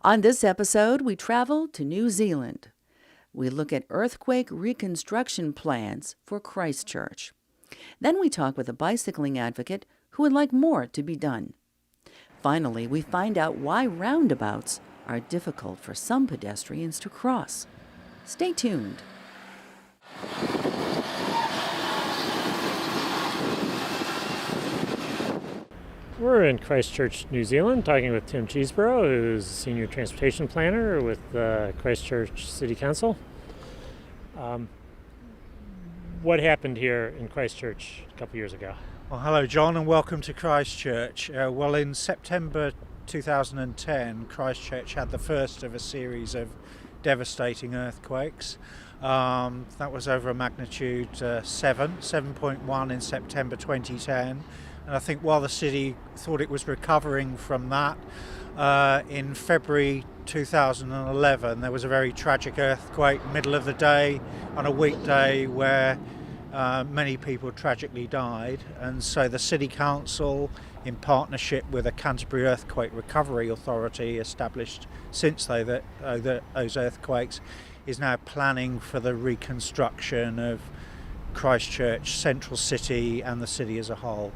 On this episode, we travel to New Zealand. We look at earthquake reconstruction plans for Christchurch. Then we talk with a bicycling advocate who would like more to be done. Finally, we find out why roundabouts are difficult for some pedestrians to cross. Stay tuned. We're in Christchurch, New Zealand, talking with Tim Cheeseborough, who's Senior Transportation Planner with Christchurch City Council. What happened here in Christchurch a couple years ago? Well, hello, John, and welcome to Christchurch. In September 2010, Christchurch had the first of a series of devastating earthquakes. That was over a magnitude 7.1 in September 2010. And I think while the city thought it was recovering from that, in February 2011 there was a very tragic earthquake, middle of the day on a weekday, where many people tragically died. And so the City Council, in partnership with a Canterbury Earthquake Recovery Authority established since those earthquakes, is now planning for the reconstruction of Christchurch, Central City and the city as a whole.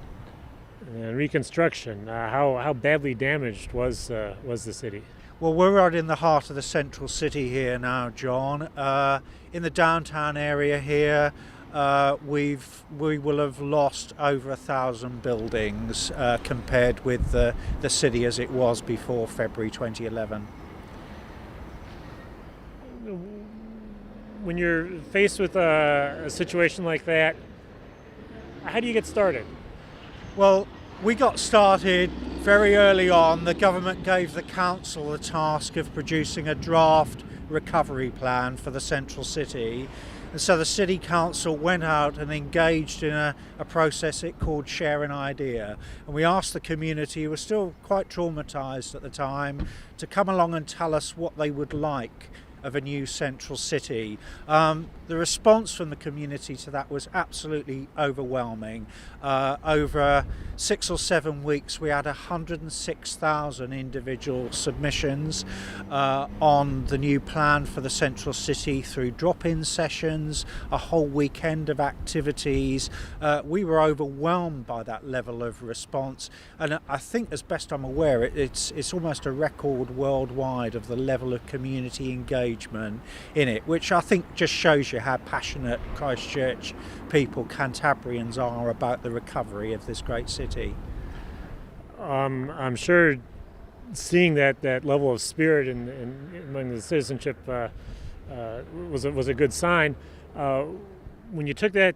And reconstruction, how badly damaged was the city? Well, we're right in the heart of the central city here now, John. In the downtown area here, we will have lost over 1,000 buildings compared with the city as it was before February 2011. When you're faced with a situation like that, how do you get started? Well, we got started very early on. The government gave the council the task of producing a draft recovery plan for the central city. And so the city council went out and engaged in a process it called Share an Idea. And we asked the community, who were still quite traumatised at the time, to come along and tell us what they would like of a new central city. The response from the community to that was absolutely overwhelming. Over 6 or 7 weeks we had 106,000 individual submissions on the new plan for the central city through drop-in sessions, a whole weekend of activities. We were overwhelmed by that level of response, and I think, as best I'm aware, it's almost a record worldwide of the level of community engagement in it, which I think just shows you how passionate Christchurch people, Cantabrians, are about the recovery of this great city. I'm sure seeing that level of spirit among the citizenship was a good sign. When you took that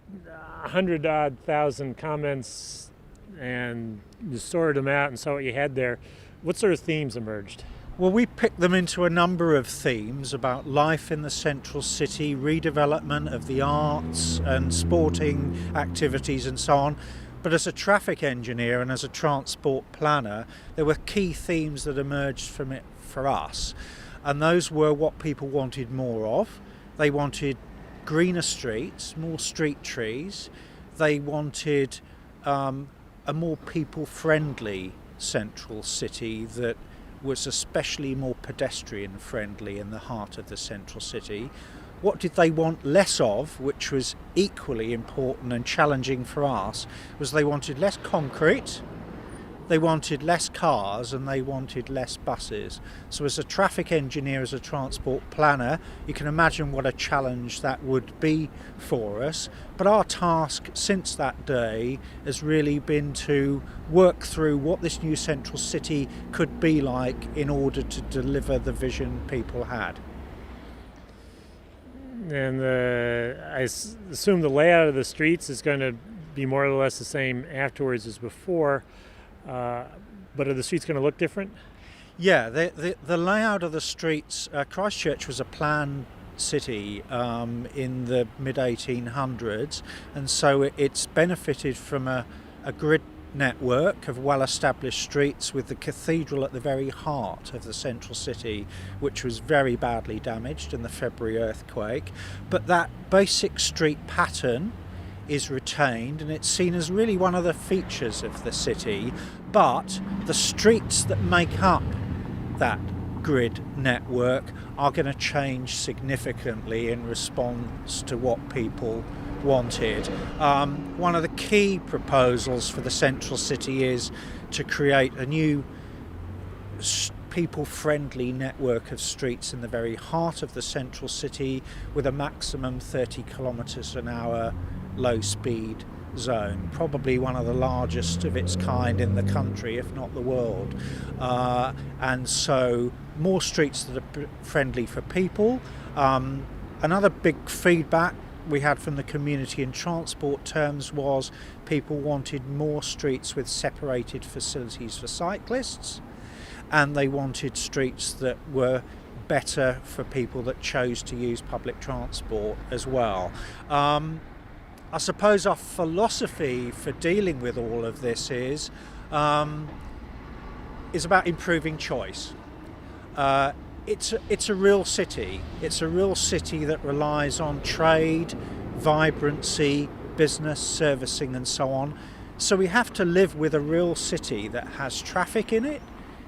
100,000 comments and you sorted them out and saw what you had there, what sort of themes emerged? Well, we picked them into a number of themes about life in the central city, redevelopment of the arts and sporting activities and so on. But as a traffic engineer and as a transport planner, there were key themes that emerged from it for us. And those were what people wanted more of. They wanted greener streets, more street trees. They wanted a more people-friendly central city that was especially more pedestrian friendly in the heart of the central city. What did they want less of, which was equally important and challenging for us, was they wanted less concrete, they wanted less cars, and they wanted less buses. So as a traffic engineer, as a transport planner, you can imagine what a challenge that would be for us. But our task since that day has really been to work through what this new central city could be like in order to deliver the vision people had. And I assume the layout of the streets is going to be more or less the same afterwards as before. But are the streets going to look different? Yeah, the layout of the streets, Christchurch was a planned city in the mid-1800s, and so it's benefited from a grid network of well-established streets, with the cathedral at the very heart of the central city, which was very badly damaged in the February earthquake. But that basic street pattern is retained, and it's seen as really one of the features of the city. But the streets that make up that grid network are going to change significantly in response to what people wanted. One of the key proposals for the central city is to create a new people-friendly network of streets in the very heart of the central city with a maximum 30 kilometres an hour low-speed zone, probably one of the largest of its kind in the country, if not the world. And so more streets that are friendly for people. Another big feedback we had from the community in transport terms was people wanted more streets with separated facilities for cyclists, and they wanted streets that were better for people that chose to use public transport as well. I suppose our philosophy for dealing with all of this is about improving choice. It's a real city. It's a real city that relies on trade, vibrancy, business, servicing and so on. So we have to live with a real city that has traffic in it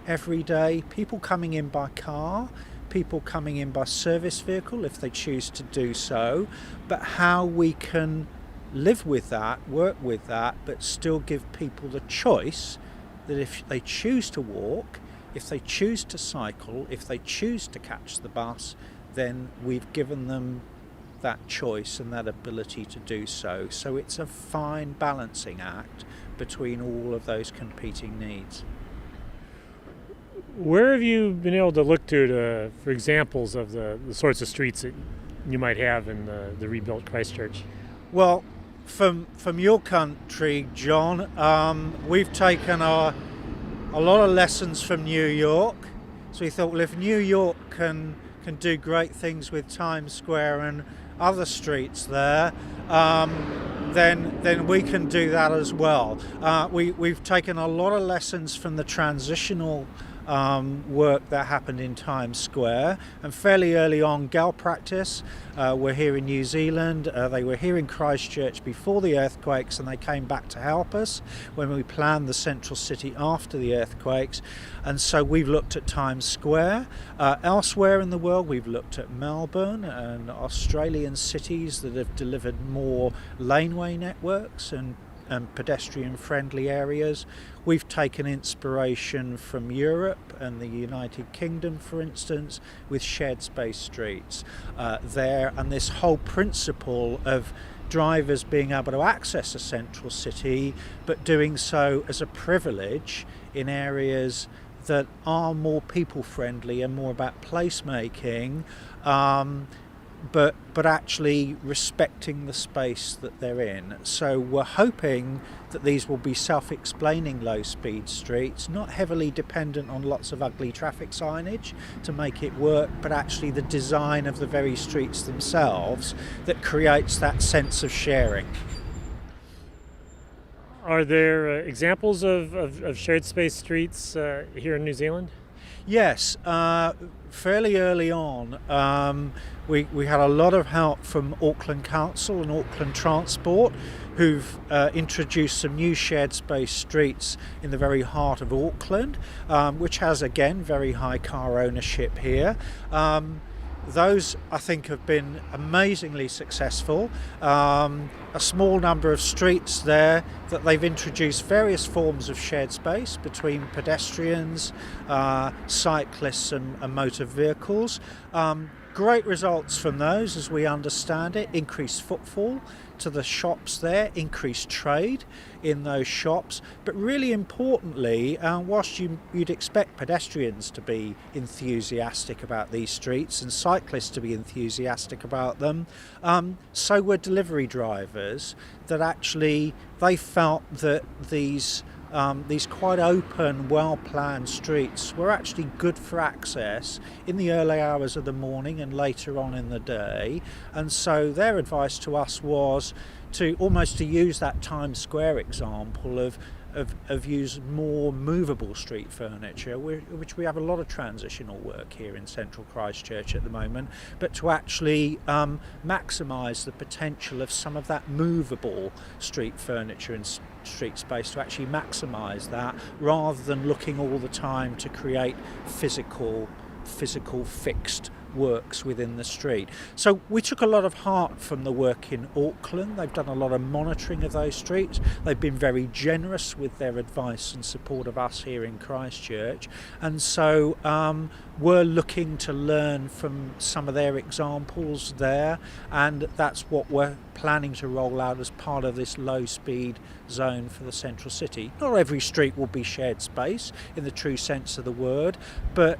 every day, people coming in by car, people coming in by service vehicle if they choose to do so, but how we can live with that, work with that, but still give people the choice that if they choose to walk, if they choose to cycle, if they choose to catch the bus, then we've given them that choice and that ability to do so. So it's a fine balancing act between all of those competing needs. Where have you been able to look to for examples of the sorts of streets that you might have in the rebuilt Christchurch? Well, from your country, John, we've taken a lot of lessons from New York. So we thought, well, if New York can do great things with Times Square and other streets there, then we can do that as well. We've taken a lot of lessons from the transitional work that happened in Times Square, and fairly early on Gal practice were here in New Zealand. They were here in Christchurch before the earthquakes, and they came back to help us when we planned the central city after the earthquakes. And so we've looked at Times Square. Elsewhere in the world we've looked at Melbourne and Australian cities that have delivered more laneway networks and pedestrian-friendly areas. We've taken inspiration from Europe and the United Kingdom, for instance, with shared space streets there, and this whole principle of drivers being able to access a central city, but doing so as a privilege in areas that are more people-friendly and more about placemaking, but actually respecting the space that they're in. So we're hoping that these will be self-explaining low-speed streets, not heavily dependent on lots of ugly traffic signage to make it work, but actually the design of the very streets themselves that creates that sense of sharing. Are there examples of shared space streets here in New Zealand? Yes, fairly early on we had a lot of help from Auckland Council and Auckland Transport, who've introduced some new shared space streets in the very heart of Auckland, which has again very high car ownership here. Those, I think, have been amazingly successful. A small number of streets there that they've introduced various forms of shared space between pedestrians, cyclists and motor vehicles. Great results from those, as we understand it. Increased footfall to the shops there, increased trade in those shops, but really importantly, whilst you'd expect pedestrians to be enthusiastic about these streets and cyclists to be enthusiastic about them, so were delivery drivers, that actually they felt that these quite open, well-planned streets were actually good for access in the early hours of the morning and later on in the day. And so their advice to us was to use that Times Square example of use more movable street furniture, which we have a lot of transitional work here in central Christchurch at the moment, but to actually maximise the potential of some of that movable street furniture and street space, to actually maximise that rather than looking all the time to create physical physical fixed works within the street. So we took a lot of heart from the work in Auckland. They've done a lot of monitoring of those streets. They've been very generous with their advice and support of us here in Christchurch, and so we're looking to learn from some of their examples there, and that's what we're planning to roll out as part of this low speed zone for the central city. Not every street will be shared space in the true sense of the word, but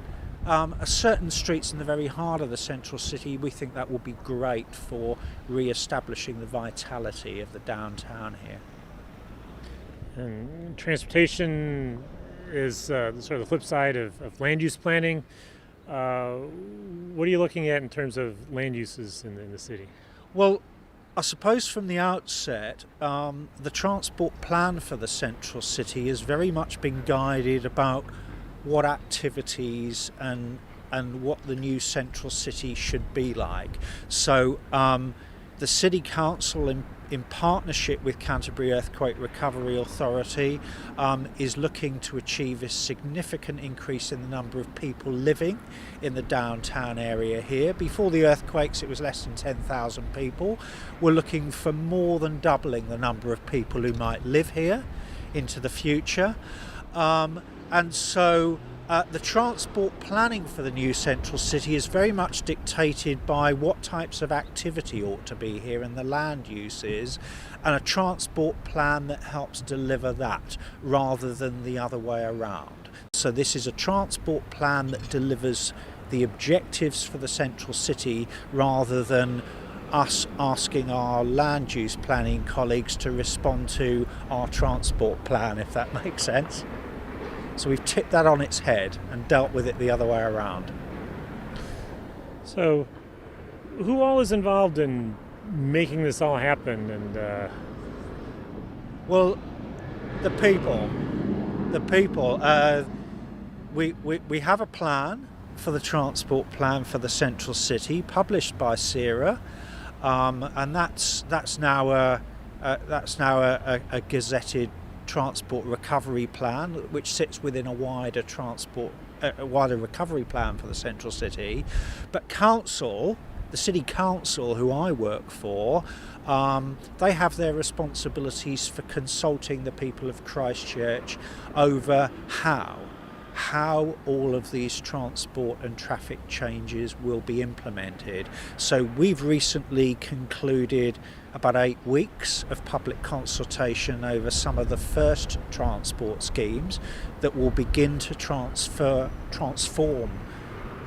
certain streets in the very heart of the central city, we think that will be great for re-establishing the vitality of the downtown here. And transportation is sort of the flip side of land use planning. What are you looking at in terms of land uses in the city? Well, I suppose from the outset, the transport plan for the central city has very much been guided about what activities and what the new central city should be like. So the City Council in partnership with Canterbury Earthquake Recovery Authority is looking to achieve a significant increase in the number of people living in the downtown area here. Before the earthquakes it was less than 10,000 people. We're looking for more than doubling the number of people who might live here into the future. And so the transport planning for the new central city is very much dictated by what types of activity ought to be here and the land uses, and a transport plan that helps deliver that rather than the other way around. So this is a transport plan that delivers the objectives for the central city rather than us asking our land use planning colleagues to respond to our transport plan, if that makes sense. So we've tipped that on its head and dealt with it the other way around. So who all is involved in making this all happen? And well, the people. We have a plan for the transport plan for the central city, published by CERA, and that's now a gazetted transport recovery plan, which sits within a wider recovery plan for the central city. But the city council, who I work for, they have their responsibilities for consulting the people of Christchurch over how all of these transport and traffic changes will be implemented. So we've recently concluded about 8 weeks of public consultation over some of the first transport schemes that will begin to transform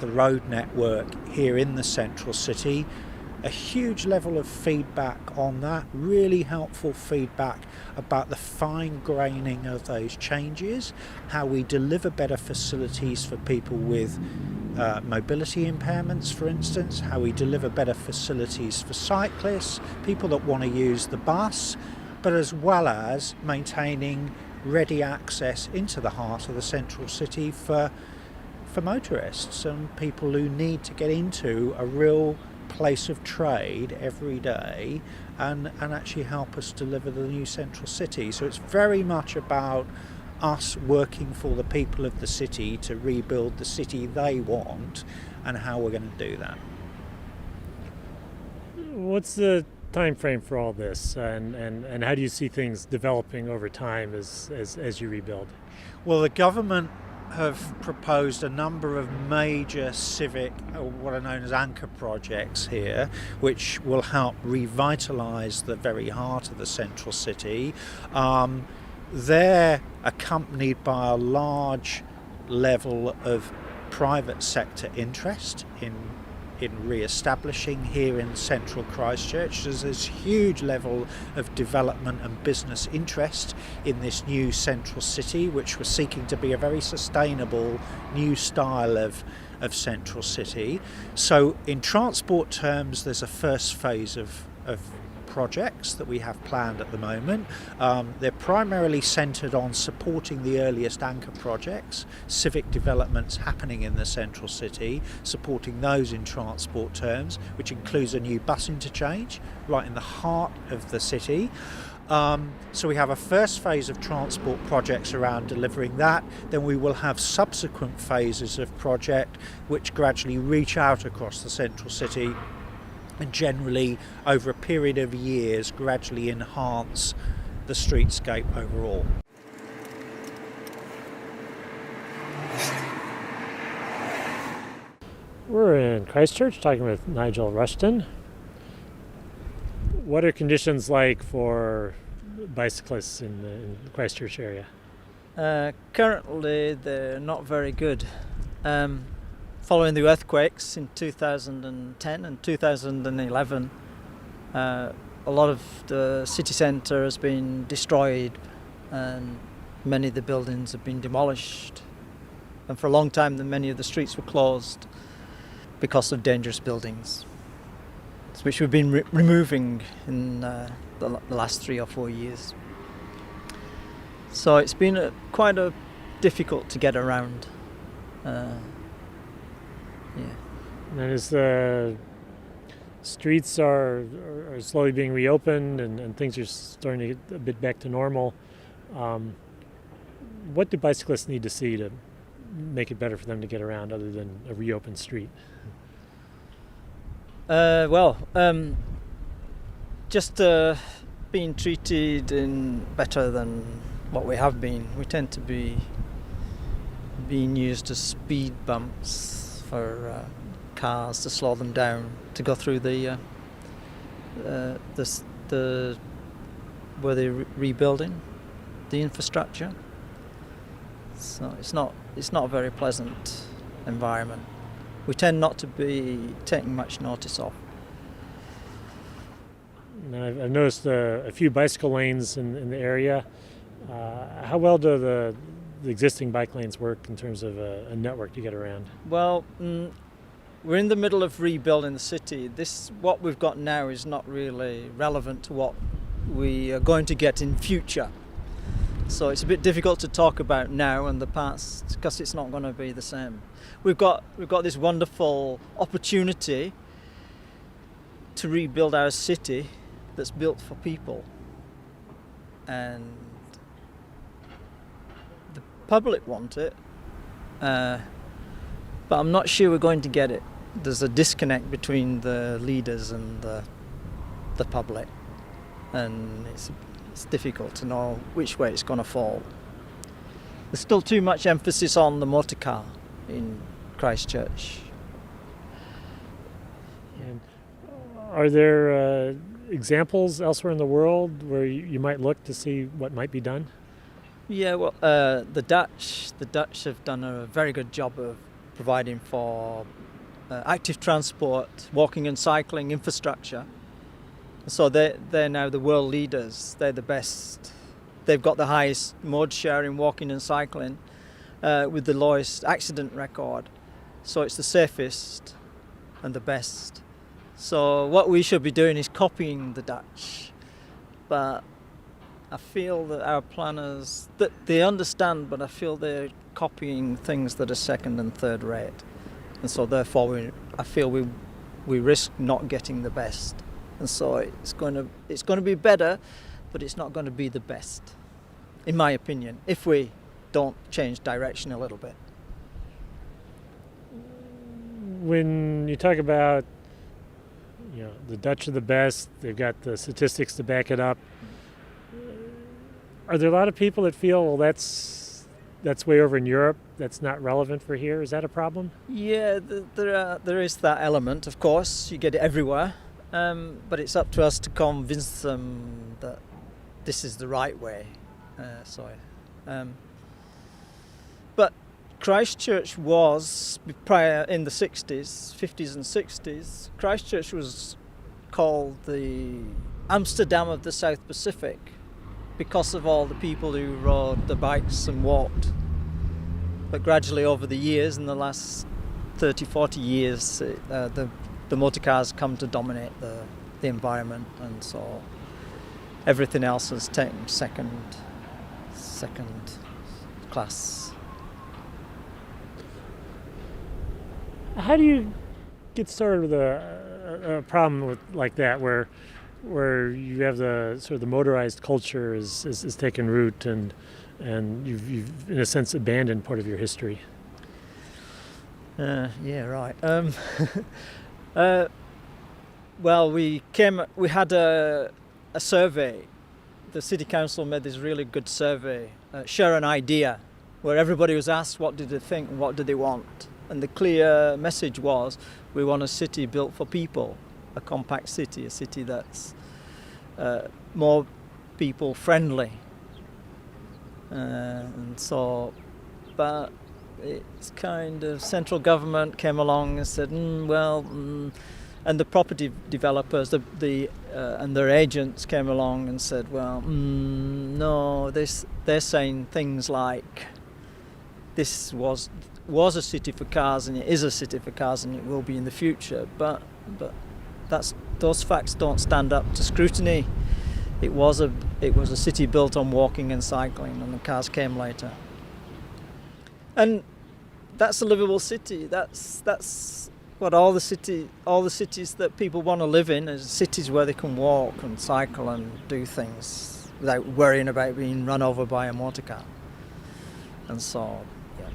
the road network here in the central city. A huge level of feedback on that, really helpful feedback about the fine graining of those changes, how we deliver better facilities for people with mobility impairments, for instance, how we deliver better facilities for cyclists, people that want to use the bus, but as well as maintaining ready access into the heart of the central city for motorists and people who need to get into a real place of trade every day and actually help us deliver the new central city. So it's very much about us working for the people of the city to rebuild the city they want and how we're going to do that. What's the time frame for all this, and how do you see things developing over time as you rebuild? Well, the government have proposed a number of major civic, or what are known as anchor projects here, which will help revitalise the very heart of the central city. They're accompanied by a large level of private sector interest in re-establishing here in central Christchurch. There's this huge level of development and business interest in this new central city, which we're seeking to be a very sustainable new style of central city. So in transport terms, there's a first phase of projects that we have planned at the moment. They're primarily centred on supporting the earliest anchor projects, civic developments happening in the central city, supporting those in transport terms, which includes a new bus interchange right in the heart of the city. So we have a first phase of transport projects around delivering that. Then we will have subsequent phases of project which gradually reach out across the central city and generally over a period of years gradually enhance the streetscape overall. We're in Christchurch talking with Nigel Rushton. What are conditions like for bicyclists in the Christchurch area? Currently, they're not very good. Following the earthquakes in 2010 and 2011, a lot of the city centre has been destroyed and many of the buildings have been demolished. And for a long time, many of the streets were closed because of dangerous buildings, which we've been removing in the last 3 or 4 years. So it's been quite difficult to get around. And as the streets are slowly being reopened and things are starting to get a bit back to normal, what do bicyclists need to see to make it better for them to get around other than a reopened street? Just being treated better than what we have been. We tend to be being used as speed bumps for cars to slow them down to go through the where they're rebuilding the infrastructure. So it's not a very pleasant environment. We tend not to be taking much notice of. And I've noticed a few bicycle lanes in the area. How well do the existing bike lanes work in terms of a network to get around? Well, we're in the middle of rebuilding the city. What we've got now is not really relevant to what we are going to get in future. So it's a bit difficult to talk about now and the past because it's not going to be the same. We've got this wonderful opportunity to rebuild our city that's built for people, and the public want it, but I'm not sure we're going to get it. There's a disconnect between the leaders and the public, and it's difficult to know which way it's going to fall. There's still too much emphasis on the motor car in Christchurch. And are there examples elsewhere in the world where you might look to see what might be done? Yeah, well, the Dutch have done a very good job of providing for active transport, walking and cycling infrastructure. So they're now the world leaders. They're the best. They've got the highest mode share in walking and cycling with the lowest accident record. So it's the safest and the best. So what we should be doing is copying the Dutch. But I feel that our planners, that they understand, but I feel they're copying things that are second and third rate. And so therefore I feel we risk not getting the best. And so it's going to be better, but it's not going to be the best, in my opinion, if we don't change direction a little bit. When you talk about, the Dutch are the best, they've got the statistics to back it up. Are there a lot of people that feel, well, that's way over in Europe, that's not relevant for here? Is that a problem? Yeah, there is that element, of course. You get it everywhere. But it's up to us to convince them that this is the right way. But Christchurch was, prior in the 60s, 50s and 60s, Christchurch was called the Amsterdam of the South Pacific because of all the people who rode the bikes and walked. But gradually over the years, in the last 30, 40 years, the motor cars come to dominate the environment, and so everything else has taken second class. How do you get started with a problem like that, where where you have the sort of the motorized culture is taken root, and you've in a sense abandoned part of your history. Yeah, right. Well, we had a survey. The city council made this really good survey, share an idea, where everybody was asked what did they think and what did they want. And the clear message was, we want a city built for people, a compact city, a city that's more people friendly. And so, but it's kind of central government came along and said, and the property developers, and their agents came along and said, no, they're saying things like, this was a city for cars, and it is a city for cars, and it will be in the future. But those facts don't stand up to scrutiny. It was a city built on walking and cycling, and the cars came later. And that's a livable city. That's what all the cities that people want to live in is cities where they can walk and cycle and do things without worrying about being run over by a motor car. And so, yeah.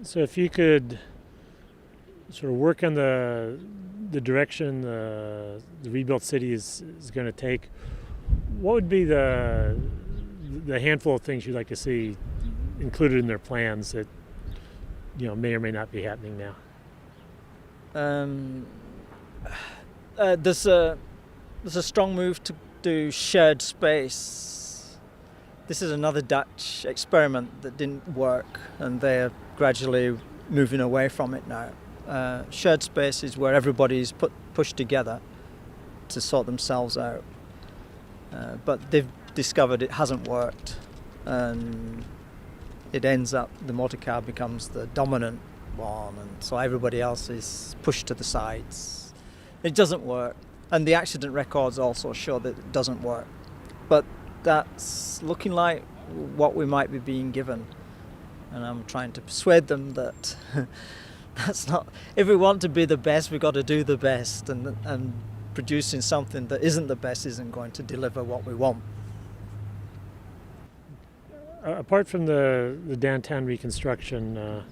So if you could sort of work on the direction the rebuilt city is going to take, what would be the handful of things you'd like to see included in their plans that may or may not be happening now? There's a strong move to do shared space. This is another Dutch experiment that didn't work, and they're gradually moving away from it now. Shared space is where everybody's pushed together to sort themselves out, but they've discovered it hasn't worked, and it ends up the motor car becomes the dominant one, and so everybody else is pushed to the sides. It doesn't work, and the accident records also show that it doesn't work. But that's looking like what we might be being given, and I'm trying to persuade them that that's not. If we want to be the best, we've got to do the best, and producing something that isn't the best isn't going to deliver what we want. Apart from the downtown reconstruction,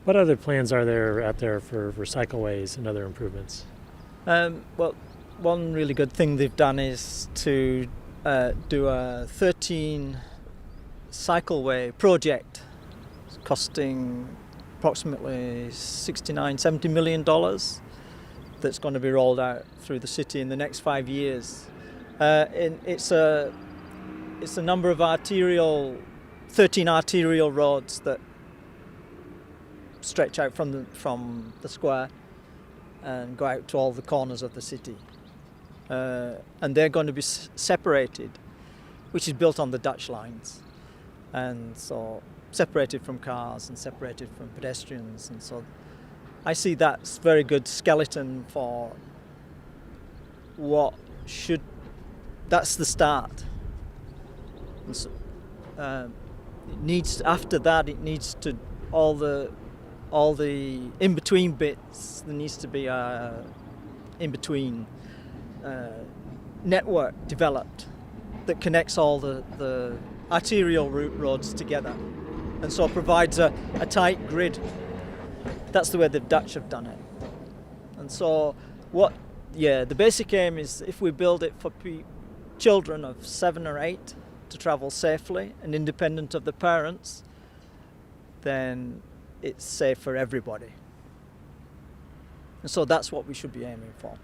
what other plans are there out there for cycleways and other improvements? Well, one really good thing they've done is to do a 13 cycleway project. It's costing approximately $70 million that's going to be rolled out through the city in the next 5 years. It's a number of 13 arterial roads that stretch out from the square and go out to all the corners of the city. And they're going to be separated, which is built on the Dutch lines. And so separated from cars and separated from pedestrians. And so I see that's a very good skeleton for that's the start. And so, after that it needs to all the in-between bits. There needs to be a in-between network developed that connects all the arterial roads together, and so provides a tight grid. That's the way the Dutch have done it. And so the basic aim is, if we build it for children of 7 or 8 to travel safely and independent of the parents, then it's safe for everybody. And so that's what we should be aiming for.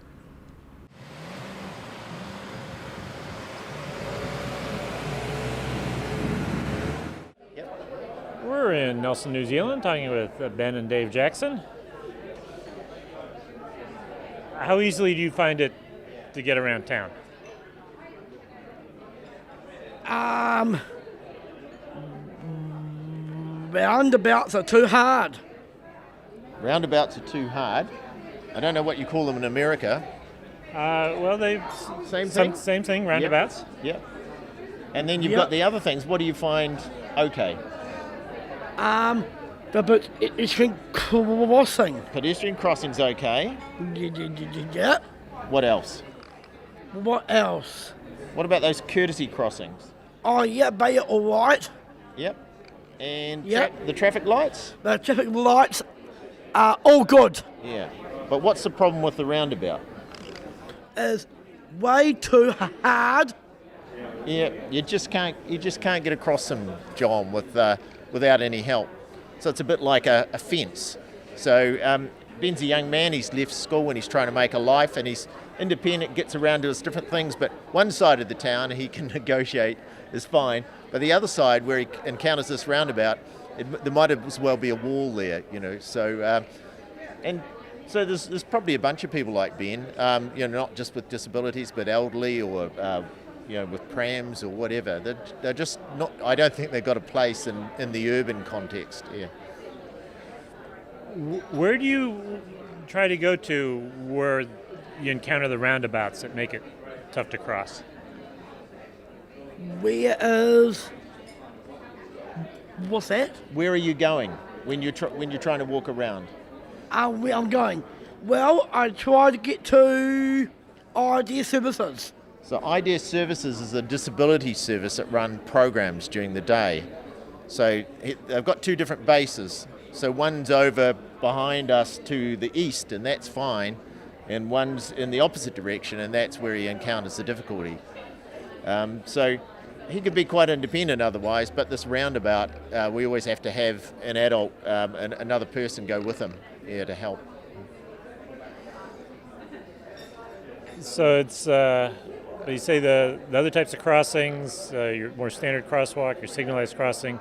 We're in Nelson, New Zealand, talking with Ben and Dave Jackson. How easily do you find it to get around town? Roundabouts are too hard. Roundabouts are too hard. I don't know what you call them in America. Same thing, roundabouts. Yep. And then you've got the other things. What do you find okay? The pedestrian crossing. Pedestrian crossing's okay. Yeah. What else? What else? What about those courtesy crossings? Oh, yeah, they are all right. Yep. And Yep. the traffic lights? The traffic lights are all good. Yeah. But what's the problem with the roundabout? It's way too hard. Yeah, you just can't get across them, John, without any help. So it's a bit like a fence. So Ben's a young man. He's left school and he's trying to make a life, and he's independent, gets around to his different things. But one side of the town he can negotiate is fine, but the other side where he encounters this roundabout, there might as well be a wall there, you know. So so there's probably a bunch of people like Ben, not just with disabilities, but elderly or with prams or whatever. They're just not. I don't think they've got a place in the urban context. Yeah. Where do you try to go to where you encounter the roundabouts that make it tough to cross? Where is... What's that? Where are you going when you're trying to walk around? Where I'm going? Well, I try to get to ID Services. So IDEA Services is a disability service that run programs during the day. So they've got two different bases. So one's over behind us to the east, and that's fine, and one's in the opposite direction, and that's where he encounters the difficulty. So he could be quite independent otherwise, but this roundabout, we always have to have an adult, another person go with him to help. So it's, you say the other types of crossings, your more standard crosswalk, your signalized crossing,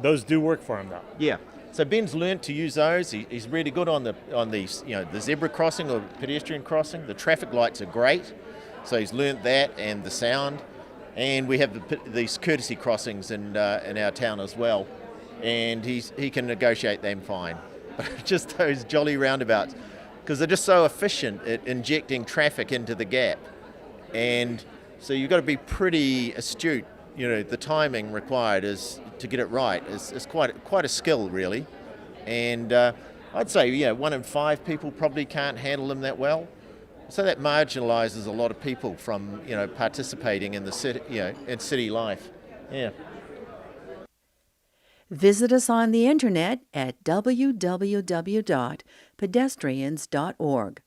those do work for him though. Yeah. So Ben's learnt to use those. He's really good on the zebra crossing or pedestrian crossing. The traffic lights are great, so he's learnt that and the sound. And we have these courtesy crossings in our town as well, and he can negotiate them fine. But just those jolly roundabouts, because they're just so efficient at injecting traffic into the gap, and so you've got to be pretty astute. You know, the timing required is to get it right is quite a skill really, and I'd say 1 in 5 people probably can't handle them that well. So that marginalises a lot of people from participating in the city, in city life. Yeah. Visit us on the internet at www.pedestrians.org.